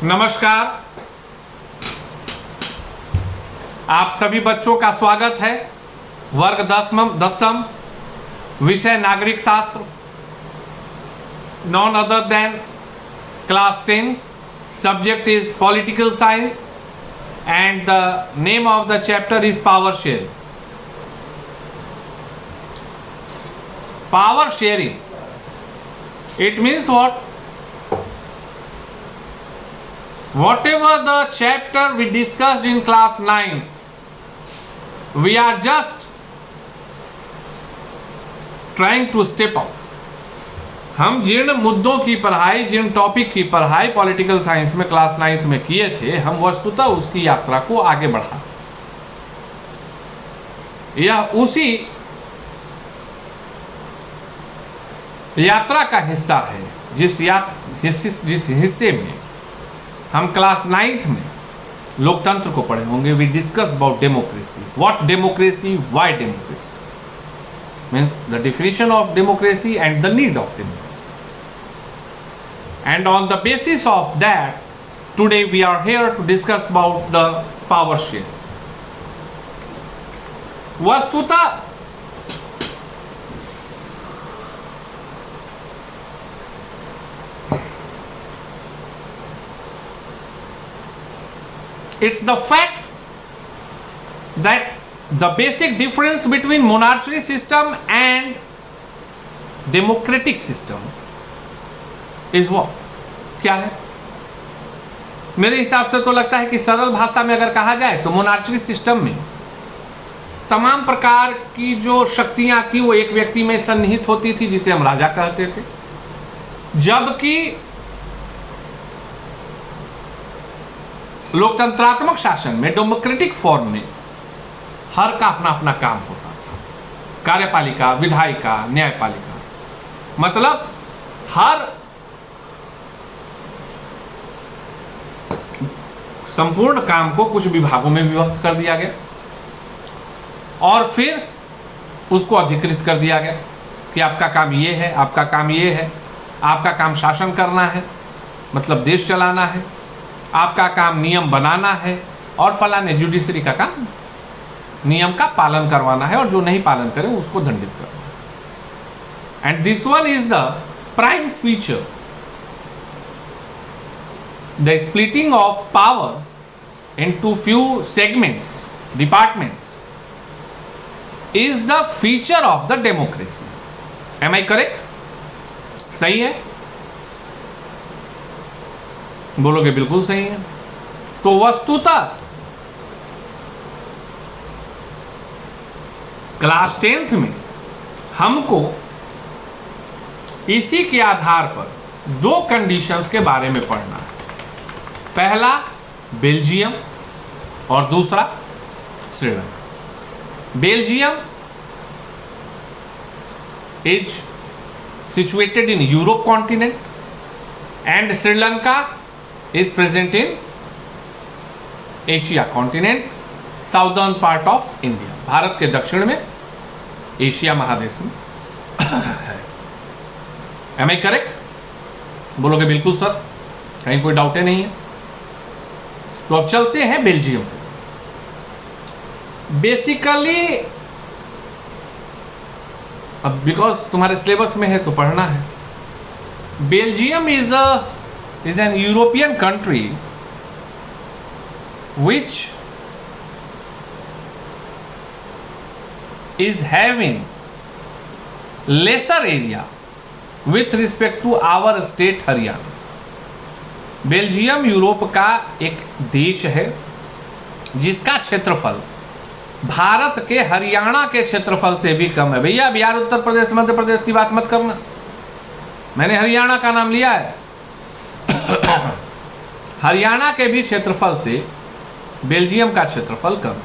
नमस्कार। आप सभी बच्चों का स्वागत है। वर्ग दसम विषय नागरिक शास्त्र, non other then class 10। Subject is political science and the name of the chapter is power sharing. Power sharing, it means what? Whatever the chapter we discussed in class 9, we are just trying to step up. हम जिन मुद्दों की पढ़ाई, जिन topic की पढ़ाई political science में class 9 में किए थे, हम वस्तुतः उसकी यात्रा को आगे बढ़ा। यह उसी यात्रा का हिस्सा है जिस हिस्से में हम क्लास 9 में लोकतंत्र को पढ़े होंगे। We discuss about democracy, what democracy, why democracy, means the definition of democracy and the need of democracy. And on the basis of that today we are here to discuss about the power share. वस्तुतः it's the fact that the basic difference between monarchy system and democratic system is what? क्या है? मेरे हिसाब से तो लगता है कि सरल भाषा में अगर कहा जाए तो मोनार्ची सिस्टम में तमाम प्रकार की जो शक्तियां थी वो एक व्यक्ति में सन्निहित होती थी, जिसे हम राजा कहते थे। जबकि लोकतंत्रात्मक शासन में, डेमोक्रेटिक फॉर्म में, हर का अपना अपना काम होता था। कार्यपालिका, विधायिका, न्यायपालिका, मतलब हर संपूर्ण काम को कुछ विभागों में विभक्त कर दिया गया और फिर उसको अधिकृत कर दिया गया कि आपका काम ये है, आपका काम ये है, आपका काम शासन करना है, मतलब देश चलाना है, आपका काम नियम बनाना है, और फलाने जुडिशरी का काम नियम का पालन करवाना है, और जो नहीं पालन करे उसको दंडित करना है। And this one is the prime feature, the splitting of power into few segments, departments, is the feature of the democracy. Am I correct? सही है? बोलोगे बिल्कुल सही है। तो वस्तुतः क्लास 10th में हमको इसी के आधार पर दो कंडीशंस के बारे में पढ़ना है। पहला बेल्जियम और दूसरा Sri Lanka. Belgium is situated in Europe continent and Sri Lanka is present in Asia continent, southern part of India. भारत के दक्षिण में, एशिया महादेश में है। Am I correct? बोलोगे बिल्कुल सर, कहीं कोई डाउट नहीं है। तो अब चलते हैं बेल्जियम पे। बेसिकली अब बिकॉज तुम्हारे सिलेबस में है तो पढ़ना है। Belgium is an European country which is having lesser area with respect to our state Haryana. Belgium Europe का एक देश है जिसका क्षेत्रफल भारत के हरियाणा के क्षेत्रफल से भी कम है। भैया बिहार, उत्तर प्रदेश, मध्य प्रदेश की बात मत करना, मैंने हरियाणा का नाम लिया है। हरियाणा के भी क्षेत्रफल से बेल्जियम का क्षेत्रफल कम।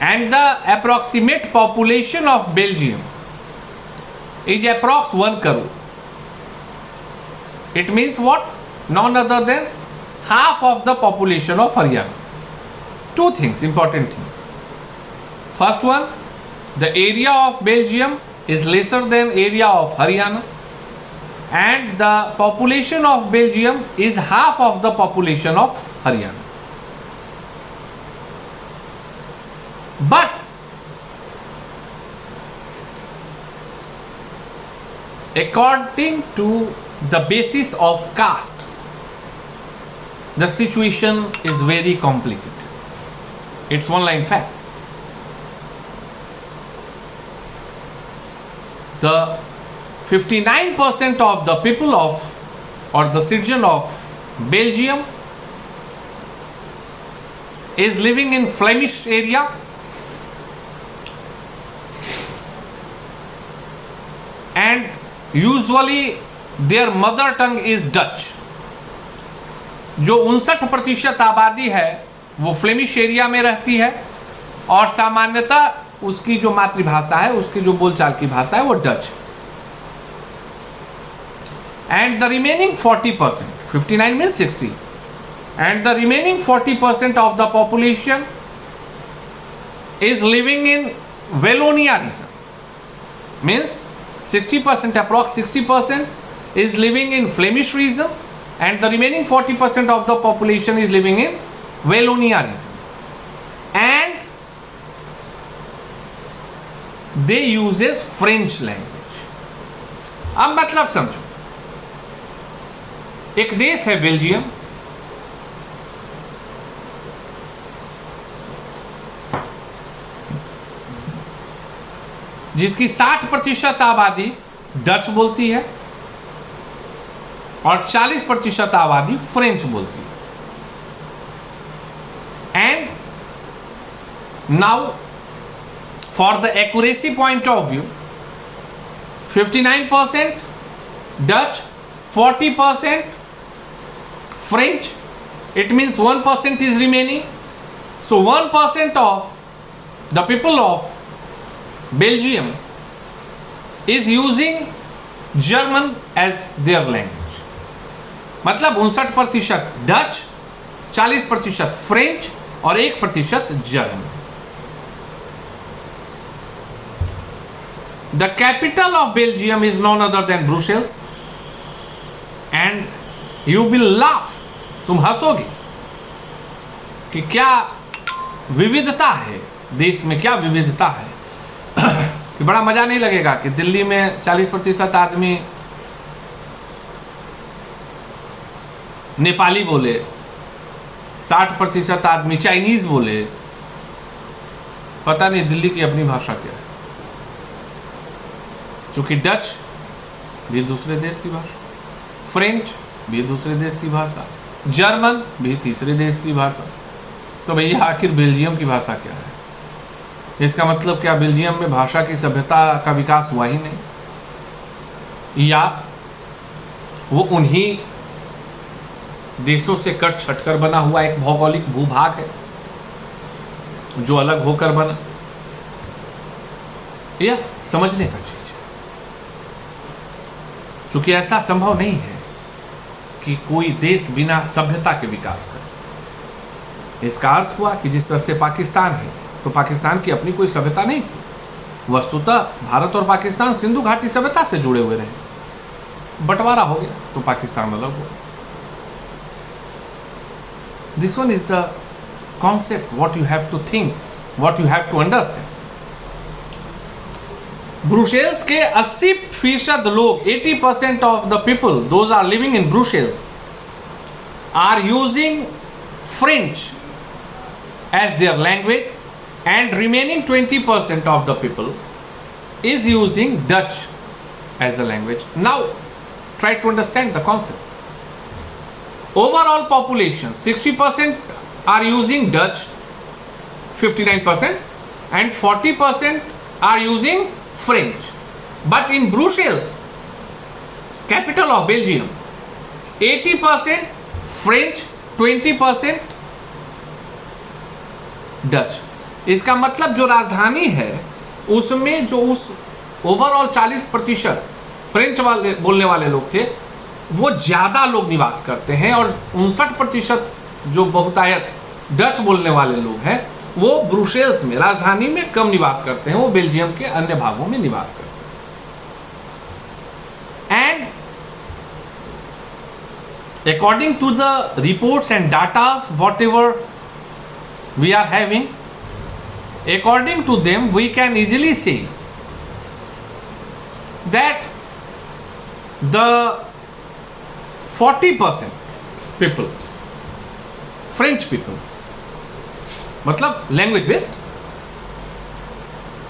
And the approximate population of Belgium is approx 1 crore. It means what? None other than half of the population of Haryana. Two things, important things. First one, the area of Belgium is lesser than area of Haryana. and the population of Belgium is half of the population of Haryana. But according to the basis of caste, the situation is very complicated. It's one line fact. The 59% of the people of, or the citizen of Belgium is living in Flemish area, and usually their mother tongue is Dutch. जो 59% आबादी है वो Flemish area में रहती है और सामान्यतः उसकी जो मातृभाषा है, उसकी जो बोलचाल की भाषा है वो Dutch. And the remaining 40%, 59 means 60, and the remaining 40% of the population is living in Wallonia region, means 60%, approx 60% is living in Flemish region, and the remaining 40% of the population is living in Wallonia region, and they uses French language. अब मतलब समझो, एक देश है Belgium, जिसकी 60% आबादी Dutch बोलती है और 40% आबादी फ्रेंच बोलती है। And now for the accuracy point of view, 59% Dutch, 40% French, it means 1% is remaining. So 1% of the people of Belgium is using German as their language. मतलब 59% डच, 40% फ्रेंच और 1% German. The capital of Belgium is none other than Brussels, and you will laugh, तुम हंसोगे कि क्या विविधता है देश में, क्या विविधता है कि बड़ा मजा नहीं लगेगा कि दिल्ली में 40% आदमी नेपाली बोले, 60% आदमी चाइनीज बोले। पता नहीं दिल्ली की अपनी भाषा क्या है, चूंकि डच भी दूसरे देश की भाषा, फ्रेंच भी दूसरे देश की भाषा, जर्मन भी तीसरे देश की भाषा। तो भैया आखिर बेल्जियम की भाषा क्या है? इसका मतलब क्या बेल्जियम में भाषा की सभ्यता का विकास हुआ ही नहीं, या वो उन्हीं देशों से कट छटकर बना हुआ एक भौगोलिक भूभाग है जो अलग होकर बना? यह समझने का चीज है, क्योंकि ऐसा संभव नहीं है कि कोई देश बिना सभ्यता के विकास करे। इसका अर्थ हुआ कि जिस तरह से पाकिस्तान है, तो पाकिस्तान की अपनी कोई सभ्यता नहीं थी। वस्तुतः भारत और पाकिस्तान सिंधु घाटी सभ्यता से जुड़े हुए रहे, बंटवारा हो गया तो पाकिस्तान अलग हो। This one is the concept what you have to think, what you have to understand. Brussels के 80% लोग, 80% of the people those are living in Brussels are using French as their language, and remaining 20% of the people is using Dutch as a language. Now try to understand the concept. Overall population 60% are using Dutch, 59%, and 40% are using French. But in Brussels, capital of Belgium, 80% French, 20% Dutch. इसका मतलब जो राजधानी है उसमें जो उस overall 40% French वाले बोलने वाले लोग थे, वो ज़्यादा लोग निवास करते हैं, और 59% जो बहुतायत डच बोलने वाले लोग हैं वो ब्रुसेल्स में, राजधानी में कम निवास करते हैं, वो बेल्जियम के अन्य भागों में निवास करते हैं। And according to the reports and datas whatever we are having, according to them we can easily say that the 40% people, French people, मतलब लैंग्वेज बेस्ड,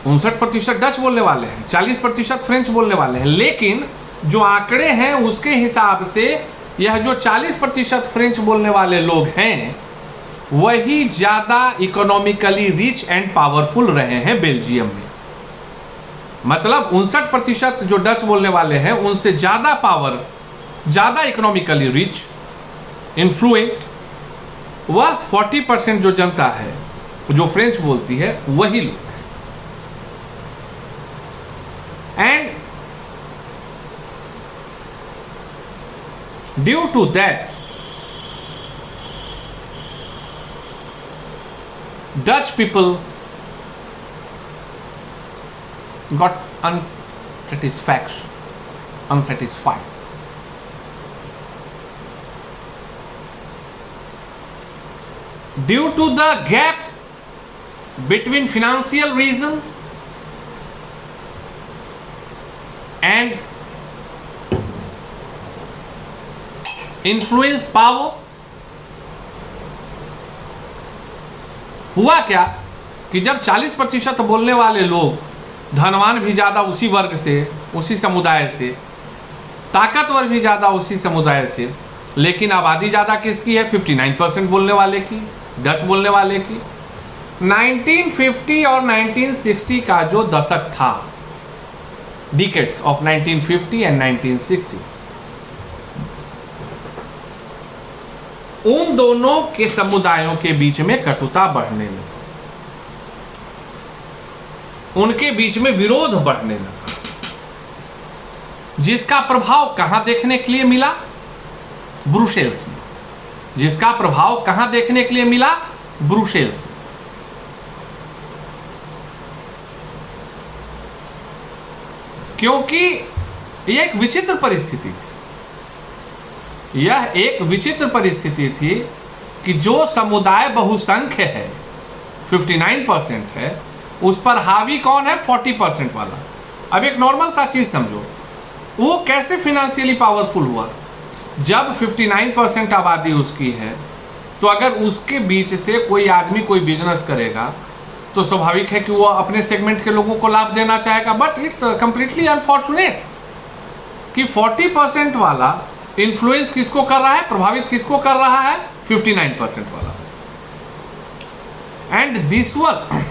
59% डच बोलने वाले हैं, 40% फ्रेंच बोलने वाले हैं। लेकिन जो आंकड़े हैं उसके हिसाब से यह जो 40% फ्रेंच बोलने वाले लोग हैं वही ज़्यादा इकोनॉमिकली रिच एंड पावरफुल रहे हैं बेल्जियम में। मतलब 59% जो डच बोलने वाले हैं उनसे ज़्यादा पावर, ज़्यादा इकोनॉमिकली रिच, इन्फ्लुएंट वह 40% जो जनता है जो फ्रेंच बोलती है वही लोग हैं। And due to that Dutch people got unsatisfied. Due to the gap between financial reason and influence power, हुआ क्या कि जब 40% बोलने वाले लोग धनवान भी ज़्यादा उसी वर्ग से, उसी समुदाय से, ताकतवर भी ज़्यादा उसी समुदाय से, लेकिन आबादी ज़्यादा किसकी है? 59% बोलने वाले की, डच बोलने वाले की। 1950 और 1960 का जो दशक था, डिकेड्स ऑफ 1950 एंड 1960, उन दोनों के समुदायों के बीच में कटुता बढ़ने लगी, उनके बीच में विरोध बढ़ने लगा, जिसका प्रभाव कहां देखने के लिए मिला? ब्रुसेल्स में। जिसका प्रभाव कहां देखने के लिए मिला? ब्रुसेल्स में। क्योंकि यह एक विचित्र परिस्थिति थी, यह एक विचित्र परिस्थिति थी कि जो समुदाय बहुसंख्य है, 59% है, उस पर हावी कौन है? 40% वाला। अब एक नॉर्मल सा चीज समझो, वो कैसे फिनेंशियली पावरफुल हुआ? जब 59% आबादी उसकी है, तो अगर उसके बीच से कोई आदमी कोई बिजनेस करेगा तो स्वाभाविक है कि वो अपने सेगमेंट के लोगों को लाभ देना चाहेगा। बट इट्स कंप्लीटली अनफॉर्चुनेट कि 40% वाला इन्फ्लुएंस किसको कर रहा है? प्रभावित किसको कर रहा है? 59% वाला। And this one,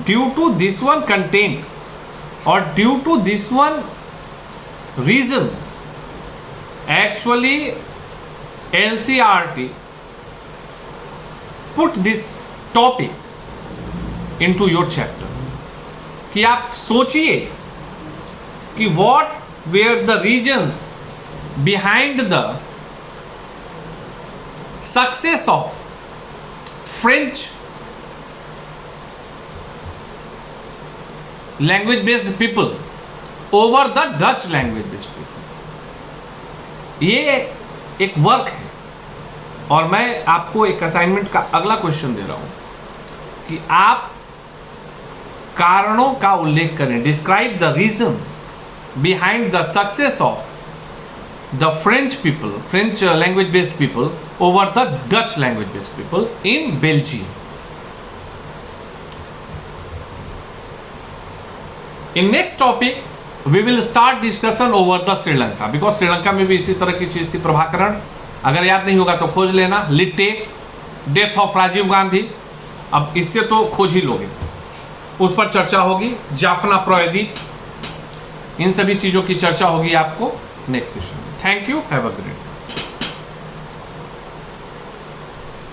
due to this one content और due to this one reason, actually NCERT put this topic into your chapter कि आप सोचिए कि what were the reasons behind the success of French language based people over the Dutch language based people। ये एक work है और मैं आपको एक असाइनमेंट का अगला क्वेश्चन दे रहा हूं कि आप कारणों का उल्लेख करें। Describe the reason behind the success of the French people, French language based people over the Dutch language based people in Belgium। In next topic we will start discussion over the Sri Lanka, because Sri Lanka में भी इसी तरह की चीज थी, प्रभाकरण। अगर याद नहीं होगा तो खोज लेना, लिट्टे, डेथ ऑफ राजीव गांधी, अब इससे तो खोज ही लोगे, उस पर चर्चा होगी। जाफना प्रायद्वीप, इन सभी चीजों की चर्चा होगी आपको नेक्स्ट सेशन में। Thank you, have a great.